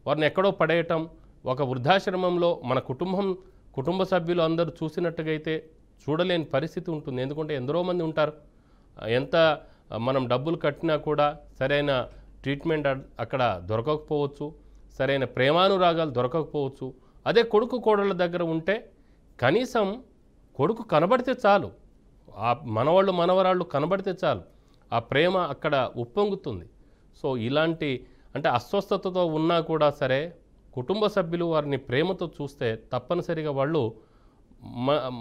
వారిని ఎక్కడో పడేయటం, ఒక వృద్ధాశ్రమంలో మన కుటుంబ సభ్యులు అందరూ చూసినట్టుగా అయితే చూడలేని పరిస్థితి ఉంటుంది. ఎందుకంటే ఎందరో మంది ఉంటారు. ఎంత మనం డబ్బులు కట్టినా కూడా సరైన ట్రీట్మెంట్ అక్కడ దొరకకపోవచ్చు, సరైన ప్రేమానురాగాలు దొరకకపోవచ్చు. అదే కొడుకు కోడళ్ళ దగ్గర ఉంటే కనీసం కొడుకు కనబడితే చాలు, ఆ మనవాళ్ళు మనవరాళ్ళు కనబడితే చాలు, ఆ ప్రేమ అక్కడ ఉప్పొంగుతుంది. సో ఇలాంటి అంటే అస్వస్థతతో ఉన్నా కూడా సరే కుటుంబ సభ్యులు వారిని ప్రేమతో చూస్తే తప్పనిసరిగా వాళ్ళు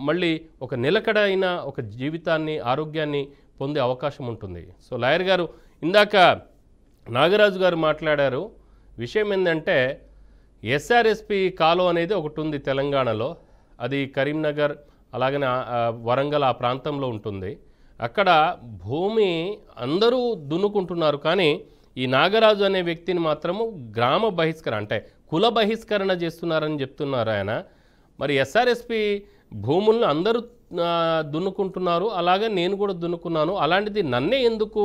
మళ్ళీ ఒక నిలకడైన ఒక జీవితాన్ని, ఆరోగ్యాన్ని పొందే అవకాశం ఉంటుంది. సో లాయర్ గారు, ఇందాక నాగరాజు గారు మాట్లాడారు. విషయం ఏంటంటే ఎస్ఆర్ఎస్పి కాలువ అనేది ఒకటి ఉంది తెలంగాణలో. అది కరీంనగర్ అలాగనే వరంగల్ ఆ ప్రాంతంలో ఉంటుంది. అక్కడ భూమి అందరూ దున్నుకుంటున్నారు. కానీ ఈ నాగరాజు అనే వ్యక్తిని మాత్రము గ్రామ బహిష్కరణ అంటే కుల బహిష్కరణ చేస్తున్నారని చెప్తున్నారు ఆయన. మరి ఎస్ఆర్ఎస్పి భూములను అందరూ దున్నుకుంటున్నారు, అలాగే నేను కూడా దున్నుకున్నాను, అలాంటిది నన్నే ఎందుకు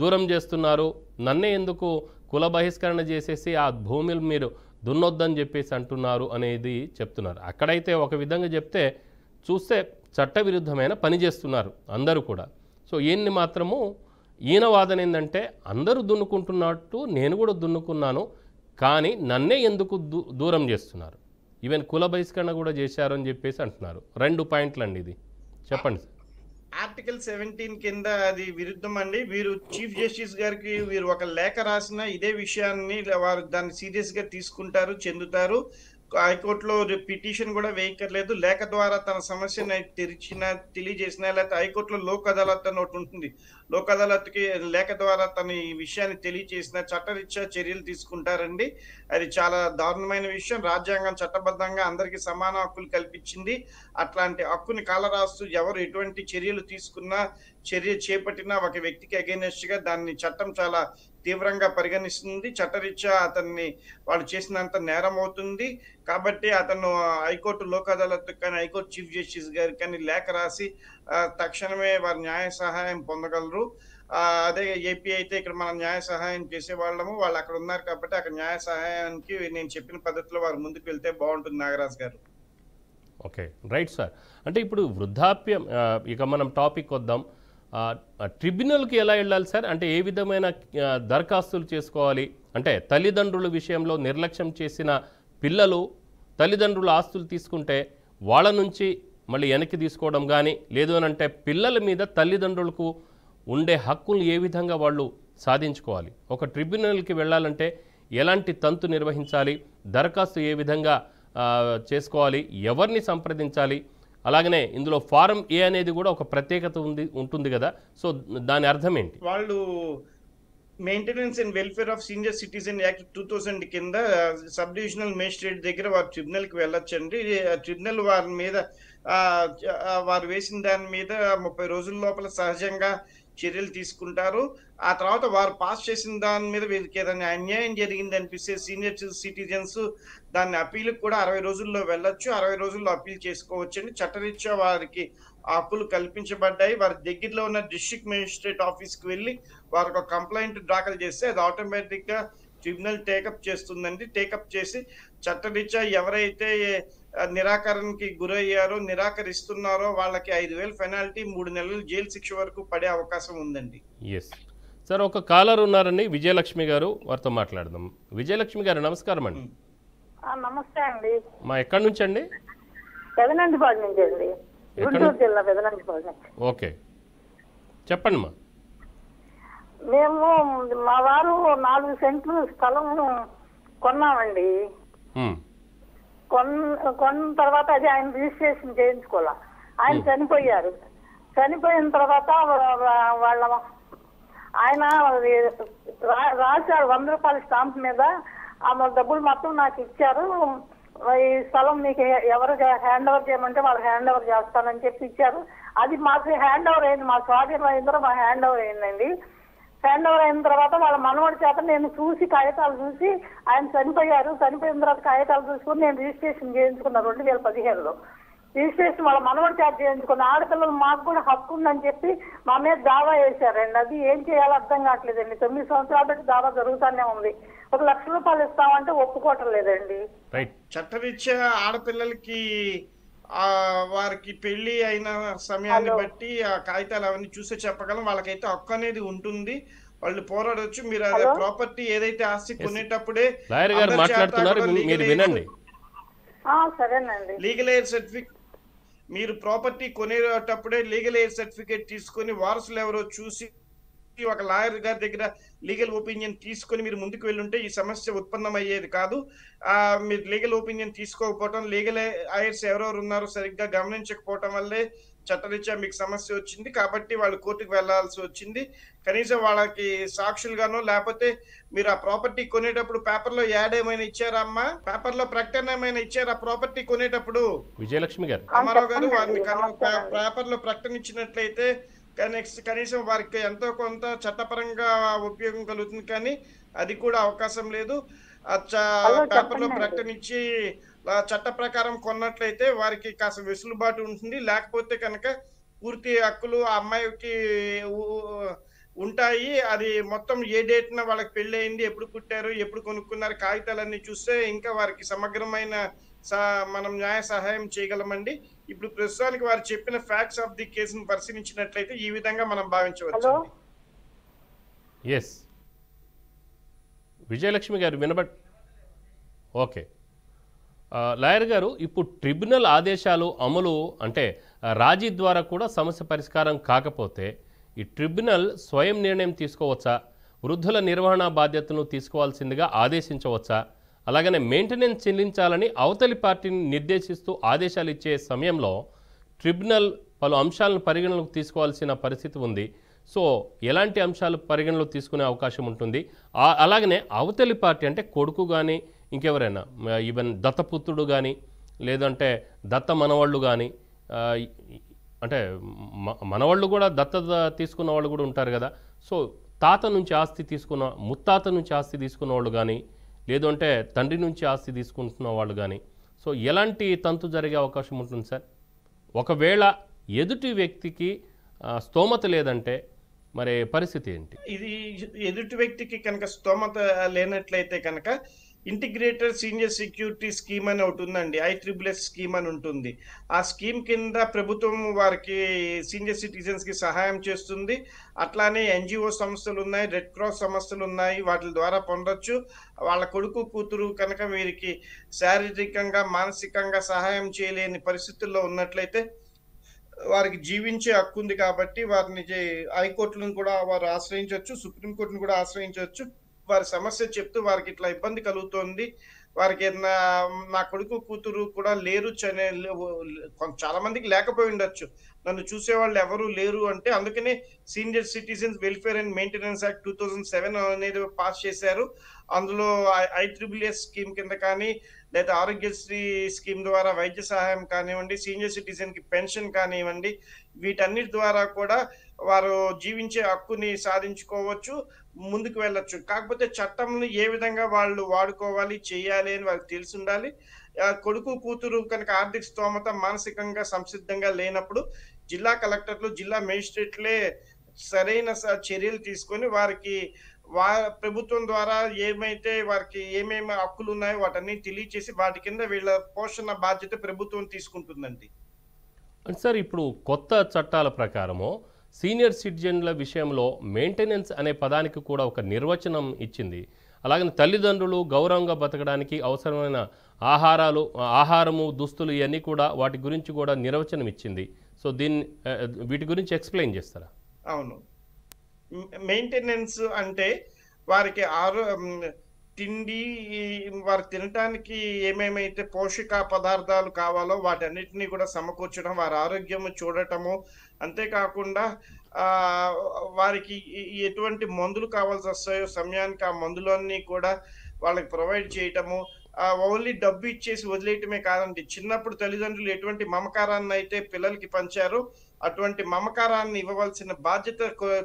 దూరం చేస్తున్నారు, నన్నే ఎందుకు కుల బహిష్కరణ చేసేసి ఆ భూములు మీరు దున్నొద్దని చెప్పేసి అంటున్నారు అనేది చెప్తున్నారు. అక్కడైతే ఒక విధంగా చెప్తే చూస్తే చట్టవిరుద్ధమైన పని చేస్తున్నారు అందరూ కూడా. సో సో ఈయన్ని మాత్రము ఈయన వాదన ఏంటంటే అందరూ దున్నుకుంటున్నట్టు నేను కూడా దున్నుకున్నాను, కానీ నన్నే ఎందుకు దూరం చేస్తున్నారు, ఈవెన్ కుల బహిష్కరణ కూడా చేశారు అని చెప్పేసి అంటున్నారు. 2 పాయింట్లు అండి, ఇది చెప్పండి సార్. ఆర్టికల్ 17 కింద అది విరుద్ధం అండి. వీరు చీఫ్ జస్టిస్ గారికి వీరు ఒక లేఖ రాసిన ఇదే విషయాన్ని వారు దాన్ని సీరియస్ గా తీసుకుంటారు, చెందుతారు. హైకోర్టులో పిటిషన్ కూడా వేయక్కర్లేదు. లేఖ ద్వారా తన సమస్యను తెలియజేసిన, లేకపోతే హైకోర్టులో లోక్ అదాలత్ అని ఒకటి ఉంటుంది, లోక్ అదాలత్కి లేఖ ద్వారా తన ఈ విషయాన్ని తెలియజేసిన చట్టరీత్యా చర్యలు తీసుకుంటారండి. అది చాలా దారుణమైన విషయం. రాజ్యాంగం చట్టబద్ధంగా అందరికీ సమాన హక్కులు కల్పించింది. అట్లాంటి హక్కుని కాలరాస్తూ ఎవరు ఎటువంటి చర్యలు తీసుకున్నా, చర్య చేపట్టినా ఒక వ్యక్తికి అగైనెస్ట్ గా దాన్ని చట్టం చాలా తీవ్రంగా పరిగణిస్తుంది. చట్టరీత్యా అతన్ని వాళ్ళు చేసినంత నేరం అవుతుంది. కాబట్టి అతను హైకోర్టు లోక్ అదాలత్ కానీ హైకోర్టు చీఫ్ జస్టిస్ గారికి కానీ లేఖ రాసి తక్షణమే వారి న్యాయ సహాయం పొందగలరు. అదే ఏపీ అయితే ఇక్కడ మనం న్యాయ సహాయం చేసేవాళ్ళము, వాళ్ళు అక్కడ ఉన్నారు కాబట్టి అక్కడ న్యాయ సహాయానికి నేను చెప్పిన పద్ధతిలో వారు ముందుకు వెళ్తే బాగుంటుంది. నాగరాజ్ గారు. Okay, right sir. అంటే ఇప్పుడు వృద్ధాప్యం, ఇక మనం టాపిక్ వద్దాం. ట్రిబ్యునల్కి ఎలా వెళ్ళాలి సార్? అంటే ఏ విధమైన దరఖాస్తులు చేసుకోవాలి? అంటే తల్లిదండ్రుల విషయంలో నిర్లక్ష్యం చేసిన పిల్లలు తల్లిదండ్రుల ఆస్తులు తీసుకుంటే వాళ్ళ నుంచి మళ్ళీ వెనక్కి తీసుకోవడం కానీ, లేదు అని అంటే పిల్లల మీద తల్లిదండ్రులకు ఉండే హక్కులు ఏ విధంగా వాళ్ళు సాధించుకోవాలి? ఒక ట్రిబ్యునల్కి వెళ్ళాలంటే ఎలాంటి తంతు నిర్వహించాలి? దరఖాస్తు ఏ విధంగా చేసుకోవాలి? ఎవరిని సంప్రదించాలి? అలాగనే ఇందులో ఫారం ఏ అనేది కూడా ఒక ప్రత్యేకత ఉంటుంది కదా, సో దాని అర్థం ఏంటి? వాళ్ళు maintenance and welfare of senior citizen act 2000 కింద సబ్ డివిజనల్ మేజిస్ట్రేట్ దగ్గర వారు ట్రిబ్యునల్కి వెళ్ళొచ్చండి. ట్రిబ్యునల్ వారి మీద వారు వేసిన దాని మీద 30 రోజుల లోపల సహజంగా చర్యలు తీసుకుంటారు. ఆ తర్వాత వారు పాస్ చేసిన దాని మీద వీరికి ఏదైనా అన్యాయం జరిగింది అనిపిస్తే సీనియర్ సిటిజన్స్ దాన్ని అప్పీల్కి కూడా 60 రోజుల్లో వెళ్ళొచ్చు. 60 రోజుల్లో అప్పీల్ చేసుకోవచ్చండి. చట్టరీత్యా వారికి హక్కులు కల్పించబడ్డాయి. వారి దగ్గరలో ఉన్న డిస్ట్రిక్ట్ మేజిస్ట్రేట్ ఆఫీస్కి వెళ్ళి వారికి ఒక కంప్లైంట్ దాఖలు చేస్తే అది ఆటోమేటిక్గా ట్రిబ్యునల్ టేకప్ చేస్తుందండి. టేకప్ చేసి చట్టరీత్యా ఎవరైతే నిరాకరణకి గురయ్యారో, నిరాకరిస్తున్నారో వాళ్ళకి 5,000 పెనాల్టీ, 3 నెలలు జైలు శిక్ష వరకు పడే అవకాశం ఉందండి. ఎస్ సార్, ఒక కాలర్ ఉన్నారండి, విజయలక్ష్మి గారు, వారితో మాట్లాడదాం. విజయలక్ష్మి గారు నమస్కారం అండి. నమస్తే అండి. మా ఎక్కడి నుంచి అండి? పెదనందిపాడు నుంచి అండి, గుంటూరు జిల్లా పెదనందిపాడు నుంచి. ఓకే, చెప్పండి మా. మేము మా వారు 4 సెంట్లు స్థలం కొన్నామండి. కొన్న తర్వాత అది ఆయన రిజిస్ట్రేషన్ చేయించుకోవాలా. ఆయన చనిపోయారు. చనిపోయిన తర్వాత వాళ్ళ ఆయన రాశారు 100 రూపాయల స్టాంప్ మీద. ఆ డబ్బులు మొత్తం నాకు ఇచ్చారు. ఈ స్థలం మీకు ఎవరు హ్యాండ్ ఓవర్ చేయమంటే వాళ్ళు హ్యాండ్ ఓవర్ చేస్తానని చెప్పి ఇచ్చారు. అది మాకు హ్యాండ్ ఓవర్ అయింది. మా స్వాధీనం అయిన తర్వాత మా హ్యాండ్ ఓవర్ అయిందండి. హ్యాండ్ ఓవర్ అయిన తర్వాత వాళ్ళ మనవడి చేత నేను చూసి కాగితాలు చూసి, ఆయన చనిపోయారు. చనిపోయిన తర్వాత కాగితాలు చూసుకుని నేను రిజిస్ట్రేషన్ చేయించుకున్నాను 2015లో. రిజిస్ట్రేషన్ వాళ్ళ మనవడి చేత చేయించుకున్న. ఆడపిల్లలు మాకు కూడా హక్కు ఉందని చెప్పి మా మీద దావా వేశారండి. అది ఏం చేయాలో అర్థం కావట్లేదండి. 9 సంవత్సరాల బట్టి దావా జరుగుతూనే ఉంది. 1 లక్ష రూపాయలు ఇస్తామంటే ఒప్పుకోవటం లేదండి. చట్టరీత్యా ఆడపిల్లలకి వారికి పెళ్లి అయిన సమయాన్ని బట్టి ఆ కాగితాలు అవన్నీ చూసి చెప్పగలం. వాళ్ళకైతే హక్కు అనేది ఉంటుంది, వాళ్ళు పోరాడొచ్చు. మీరు అదే ప్రాపర్టీ ఏదైతే ఆస్తి కొనేటప్పుడే లీగల్ ఎయిర్ సర్టిఫికేట్, మీరు ప్రాపర్టీ కొనేటప్పుడే లీగల్ ఎయిర్ సర్టిఫికేట్ తీసుకొని వారసులు ఎవరో చూసి ఒక లాయర్ గారి దగ్గర లీగల్ ఒపీనియన్ తీసుకొని మీరు ముందుకు వెళ్ళుంటే ఈ సమస్య ఉత్పన్నమయ్యేది కాదు. మీరు లీగల్ ఒపీనియన్ తీసుకోకపోవటం, లీగల్ లాయర్స్ ఎవరెవరు ఉన్నారో సరిగ్గా గమనించకపోవటం వల్లే చట్టరీత్యా మీకు సమస్య వచ్చింది. కాబట్టి వాళ్ళు కోర్టుకు వెళ్లాల్సి వచ్చింది. కనీసం వాళ్ళకి సాక్షులుగానో లేకపోతే మీరు ఆ ప్రాపర్టీ కొనేటప్పుడు పేపర్లో యాడ్ ఏమైనా ఇచ్చారా అమ్మా? పేపర్లో ప్రకటన ఏమైనా ఇచ్చారా ప్రాపర్టీ కొనేటప్పుడు? విజయలక్ష్మి గారు, రామారావు గారు, వారిని పేపర్లో ప్రకటన ఇచ్చినట్లయితే కనీసం వారికి ఎంతో కొంత చట్టపరంగా ఉపయోగం కలుగుతుంది. కానీ అది కూడా అవకాశం లేదు. పేపర్లో ప్రకటన ఇచ్చి చట్ట ప్రకారం కొన్నట్లయితే వారికి కాస్త వెసులుబాటు ఉంటుంది. లేకపోతే కనుక పూర్తి హక్కులు ఆ అమ్మాయికి ఉంటాయి. అది మొత్తం ఏ డేట్న వాళ్ళకి పెళ్లి అయింది, ఎప్పుడు పుట్టారు, ఎప్పుడు కొనుక్కున్నారు, కాగితాలన్నీ చూస్తే ఇంకా వారికి సమగ్రమైన మనం న్యాయ సహాయం చేయగలమండి. ఇప్పుడు ప్రస్తుతానికి వారు చెప్పిన ఫ్యాక్ట్స్ ఆఫ్ ది కేసును పరిశీలించినట్లయితే ఈ విధంగా మనం భావించవచ్చు. హలో ఎస్ విజయలక్ష్మి గారు ఓకే. లాయర్ గారు, ఇప్పుడు ట్రిబ్యునల్ ఆదేశాలు అమలు అంటే రాజీ ద్వారా కూడా సమస్య పరిష్కారం కాకపోతే ఈ ట్రిబ్యునల్ స్వయం నిర్ణయం తీసుకోవచ్చా? వృద్ధుల నిర్వహణ బాధ్యతను తీసుకోవాల్సిందిగా ఆదేశించవచ్చా? అలాగనే మెయింటెనెన్స్ చెల్లించాలని అవతలి పార్టీని నిర్దేశిస్తూ ఆదేశాలు ఇచ్చే సమయంలో ట్రిబ్యునల్ పలు అంశాలను పరిగణలోకి తీసుకోవాల్సిన పరిస్థితి ఉంది. సో ఎలాంటి అంశాలు పరిగణలోకి తీసుకునే అవకాశం ఉంటుంది? అలాగనే అవతలి పార్టీ అంటే కొడుకు కానీ ఇంకెవరైనా ఈవెన్ దత్తపుత్రుడు కానీ లేదంటే దత్త మనవాళ్ళు కానీ అంటే మనవాళ్ళు కూడా దత్తత తీసుకున్న వాళ్ళు కూడా ఉంటారు కదా. సో తాత నుంచి ఆస్తి తీసుకున్న ముత్తాత నుంచి ఆస్తి తీసుకున్న వాళ్ళు కానీ లేదంటే తండ్రి నుంచి ఆస్తి తీసుకుంటున్న వాళ్ళు కానీ సో ఎలాంటి తంతు జరిగే అవకాశం ఉంటుంది సార్? ఒకవేళ ఎదుటి వ్యక్తికి స్తోమత లేదంటే మరి పరిస్థితి ఏంటి? ఇది ఎదుటి వ్యక్తికి కనుక స్తోమత లేనట్లయితే కనుక ఇంటిగ్రేటెడ్ సీనియర్ సెక్యూరిటీ స్కీమ్ అని ఒకటి ఉందండి, ISSS స్కీమ్ అని ఉంటుంది. ఆ స్కీమ్ కింద ప్రభుత్వం వారికి సీనియర్ సిటిజన్స్ కి సహాయం చేస్తుంది. అట్లానే NGO సంస్థలు ఉన్నాయి, రెడ్ క్రాస్ సంస్థలు ఉన్నాయి, వాటి ద్వారా పొందొచ్చు. వాళ్ళ కొడుకు కూతురు కనుక వీరికి శారీరకంగా మానసికంగా సహాయం చేయలేని పరిస్థితుల్లో ఉన్నట్లయితే వారికి జీవించే హక్కు ఉంది కాబట్టి వారిని హైకోర్టులను కూడా వారు ఆశ్రయించవచ్చు, సుప్రీంకోర్టును కూడా ఆశ్రయించవచ్చు. వారి సమస్య చెప్తూ వారికి ఇట్లా ఇబ్బంది కలుగుతోంది, వారికి నా కొడుకు కూతురు కూడా లేరు, చాలా మందికి లేకపోయి ఉండొచ్చు, నన్ను చూసేవాళ్ళు ఎవరు లేరు అంటే అందుకనే senior citizens welfare and maintenance act 2007 అనేది పాస్ చేశారు. అందులో ISSS స్కీమ్ కింద కానీ లేదా ఆరోగ్యశ్రీ స్కీమ్ ద్వారా వైద్య సహాయం కానివ్వండి, సీనియర్ సిటిజన్ కి పెన్షన్ కానివ్వండి, వీటన్నిటి ద్వారా కూడా వారు జీవించే హక్కుని సాధించుకోవచ్చు, ముందుకు వెళ్ళొచ్చు. కాకపోతే చట్టంను ఏ విధంగా వాళ్ళు వాడుకోవాలి చేయాలి అని వాళ్ళకి తెలిసి ఉండాలి. కొడుకు కూతురు కనుక ఆర్థిక స్తోమత మానసికంగా సంసిద్ధంగా లేనప్పుడు జిల్లా కలెక్టర్లు జిల్లా మేజిస్ట్రేట్లే సరైన చర్యలు తీసుకొని వారికి ప్రభుత్వం ద్వారా ఏమైతే వారికి ఏమేమి హక్కులు ఉన్నాయో వాటన్ని తెలియచేసి వాటి కింద వీళ్ళ పోషణ బాధ్యత ప్రభుత్వం తీసుకుంటుందండి. అంటే సార్ ఇప్పుడు కొత్త చట్టాల ప్రకారము సీనియర్ సిటిజన్ల విషయంలో మెయింటెనెన్స్ అనే పదానికి కూడా ఒక నిర్వచనం ఇచ్చింది. అలాగే తల్లిదండ్రులు గౌరవంగా బతకడానికి అవసరమైన ఆహారము దుస్తులు ఇవన్నీ కూడా వాటి గురించి కూడా నిర్వచనం ఇచ్చింది. సో వీటి గురించి ఎక్స్ప్లెయిన్ చేస్తారా? అవును, మెయింటెనెన్స్ అంటే వారికి తిండి, వారు తినటానికి ఏమేమైతే పోషక పదార్థాలు కావాలో వాటన్నిటినీ కూడా సమకూర్చడం, వారి ఆరోగ్యము చూడటము, అంతేకాకుండా వారికి ఎటువంటి మందులు కావాల్సి వస్తాయో సమయానికి ఆ మందులన్నీ కూడా వాళ్ళకి ప్రొవైడ్ చేయటము. ఓన్లీ డబ్బు ఇచ్చేసి వదిలేయటమే కాదండి, చిన్నప్పుడు తల్లిదండ్రులు ఎటువంటి మమకారాన్ని అయితే పిల్లలకి పంచారో అటువంటి మమకారాన్ని ఇవ్వవలసిన బాధ్యత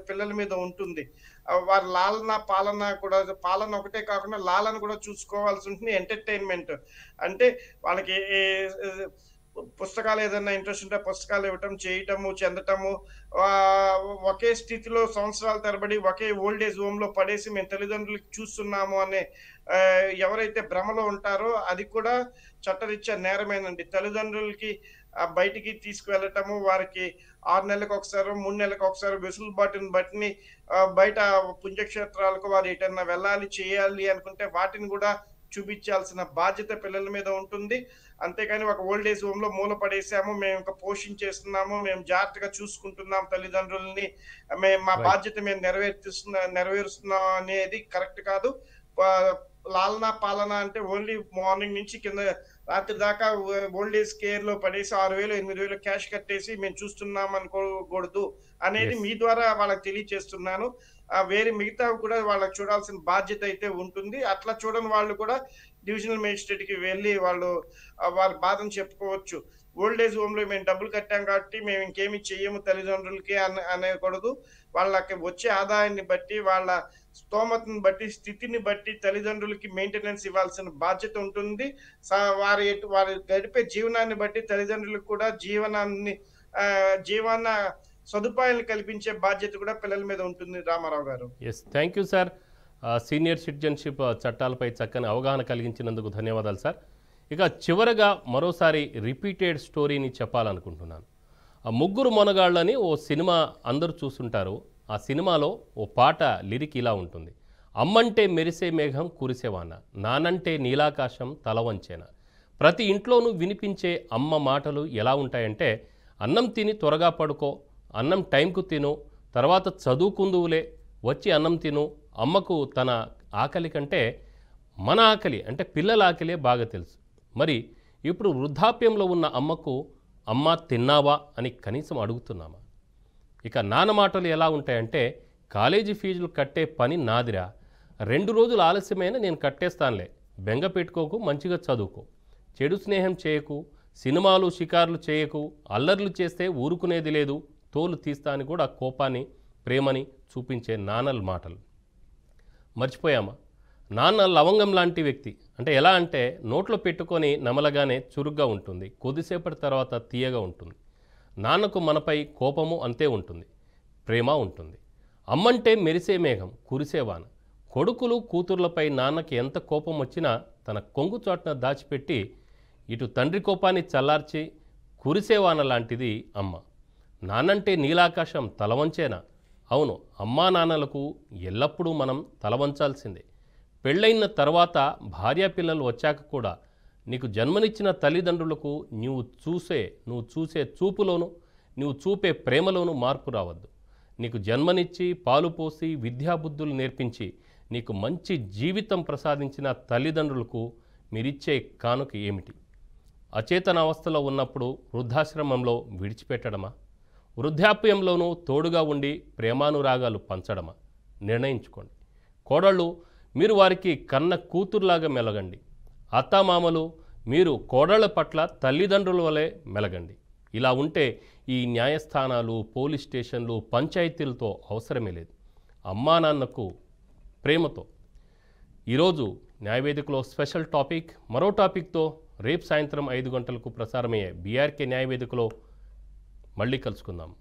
పిల్లల మీద ఉంటుంది. వారి పాలన ఒకటే కాకుండా లాలన కూడా చూసుకోవాల్సి ఉంటుంది. ఎంటర్టైన్మెంట్ అంటే వాళ్ళకి పుస్తకాలు ఏదైనా ఇంట్రెస్ట్ ఉంటే పుస్తకాలు ఇవ్వటం, చేయటము, చెందటము, ఒకే స్థితిలో సంవత్సరాల తరబడి ఒకే ఓల్డ్ ఏజ్ హోమ్ లో పడేసి మేము తల్లిదండ్రులకి చూస్తున్నాము అనే ఎవరైతే భ్రమలో ఉంటారో అది కూడా చట్టరీత్యా నేరమేనండి. తల్లిదండ్రులకి బయటికి తీసుకువెళ్ళటము, వారికి 6 నెలలకు ఒకసారి 3 నెలలకు ఒకసారి వెసులుబాటుని బట్టి బయట పుణ్యక్షేత్రాలకు వారు ఎటన్నా వెళ్ళాలి చేయాలి అనుకుంటే వాటిని కూడా చూపించాల్సిన బాధ్యత పిల్లల మీద ఉంటుంది. అంతేకాని ఒక ఓల్డ్ ఏజ్ హోమ్ లో మూల పడేసాము, మేము ఇంకా పోషించేస్తున్నాము, మేము జాగ్రత్తగా చూసుకుంటున్నాం తల్లిదండ్రులని, మా బాధ్యత మేము నెరవేరుస్తున్నాం అనేది కరెక్ట్ కాదు. లాలనా పాలన అంటే ఓన్లీ మార్నింగ్ నుంచి కింద రాత్రి దాకా ఓల్డ్ ఏజ్ కేర్ లో పడేసి 6,000 8,000 క్యాష్ కట్టేసి మేము చూస్తున్నాం అనుకోకూడదు అనేది మీ ద్వారా వాళ్ళకి తెలియచేస్తున్నాను. వేరే మిగతా కూడా వాళ్ళకి చూడాల్సిన బాధ్యత అయితే ఉంటుంది. అట్లా చూడని వాళ్ళు కూడా డివిజనల్ మేజిస్ట్రేట్ కి వెళ్ళి వాళ్ళ బాధను చెప్పుకోవచ్చు. ఓల్డ్ ఏజ్ హోమ్ లో మేము డబ్బులు కట్టాం కాబట్టి మేము ఇంకేమి చెయ్యము తల్లిదండ్రులకి అనేకూడదు. వాళ్ళకి వచ్చే ఆదాయాన్ని బట్టి, వాళ్ళ స్తోమతను బట్టి, స్థితిని బట్టి తల్లిదండ్రులకి మెయింటెనెన్స్ ఇవ్వాల్సిన బాధ్యత ఉంటుంది. వారి గడిపే జీవనాన్ని బట్టి తల్లిదండ్రులకు కూడా జీవన సదుపాయాలు కల్పించే బాధ్యత కూడా పిల్లల మీద ఉంటుంది. Ramarao garu. Yes, thank you sir. Senior citizenship చట్టాలపై చక్కని అవగాహన కలిగించినందుకు ధన్యవాదాలు సార్. ఇక చివరగా మరోసారి రిపీటెడ్ స్టోరీని చెప్పాలనుకుంటున్నాను. ఆ ముగ్గురు మొనగాళ్ళని ఓ సినిమా అందరూ చూసుంటారు. ఆ సినిమాలో ఓ పాట లిరిక్ ఇలా ఉంటుంది. అమ్మంటే మెరిసే మేఘం కురిసేవాన, నానంటే నీలాకాశం తలవంచేన. ప్రతి ఇంట్లోనూ వినిపించే అమ్మ మాటలు ఎలా ఉంటాయంటే, అన్నం తిని త్వరగా పడుకో, అన్నం టైంకు తిను, తర్వాత చదువుకుందువులే, వచ్చి అన్నం తిను. అమ్మకు తన ఆకలి కంటే మన ఆకలి అంటే పిల్లల ఆకలే బాగా తెలుసు. మరి ఇప్పుడు వృద్ధాప్యంలో ఉన్న అమ్మకు అమ్మ తిన్నావా అని కనీసం అడుగుతున్నామా? ఇక నాన్న మాటలు ఎలా ఉంటాయంటే, కాలేజీ ఫీజులు కట్టే పని నాదిరా, 2 రోజులు ఆలస్యమైన నేను కట్టేస్తానులే, బెంగ పెట్టుకోకు, మంచిగా చదువుకో, చెడు స్నేహం చేయకు, సినిమాలు షికార్లు చేయకు, అల్లర్లు చేస్తే ఊరుకునేది లేదు, తోలు తీస్తా అని కూడా కోపాన్ని ప్రేమని చూపించే నాన్నల మాటలు. మర్చిపోయామా? నాన్న లవంగం లాంటి వ్యక్తి. అంటే ఎలా అంటే నోట్లో పెట్టుకొని నమలగానే చురుగ్గా ఉంటుంది, కొద్దిసేపటి తర్వాత తీయగా ఉంటుంది. నాన్నకు మనపై కోపము అంతే ఉంటుంది, ప్రేమ ఉంటుంది. అమ్మంటే మెరిసే మేఘం కురిసేవాన. కొడుకులు కూతుర్లపై నాన్నకి ఎంత కోపం వచ్చినా తన కొంగు చాటున దాచిపెట్టి ఇటు తండ్రి కోపాన్ని చల్లార్చి కురిసేవాన లాంటిది అమ్మ. నాన్నంటే నీలాకాశం తలవంచేనా? అవును, అమ్మా నాన్నలకు ఎల్లప్పుడూ మనం తలవంచాల్సిందే. పెళ్ళైన తర్వాత భార్యాపిల్లలు వచ్చాక కూడా నీకు జన్మనిచ్చిన తల్లిదండ్రులకు నువ్వు చూసే చూపులోనూ నువ్వు చూపే ప్రేమలోనూ మార్పు రావద్దు. నీకు జన్మనిచ్చి పాలు పోసి విద్యాబుద్ధులు నేర్పించి నీకు మంచి జీవితం ప్రసాదించిన తల్లిదండ్రులకు మీరిచ్చే కానుక ఏమిటి? అచేతనావస్థలో ఉన్నప్పుడు వృద్ధాశ్రమంలో విడిచిపెట్టడమా? వృద్ధాప్యంలోనూ తోడుగా ఉండి ప్రేమానురాగాలు పంచడమా? నిర్ణయించుకోండి. కోడళ్ళు, మీరు వారికి కన్న కూతురులాగా మెలగండి. అత్తామామలు, మీరు కోడళ్ల పట్ల తల్లిదండ్రుల వలె మెలగండి. ఇలా ఉంటే ఈ న్యాయస్థానాలు, పోలీస్ స్టేషన్లు, పంచాయతీలతో అవసరమే లేదు. అమ్మా నాన్నకు ప్రేమతో. ఈరోజు న్యాయవేదికలో స్పెషల్ టాపిక్. మరో టాపిక్తో రేపు సాయంత్రం 5 గంటలకు ప్రసారమయ్యే బీఆర్కే న్యాయవేదికలో మళ్ళీ కలుసుకుందాం.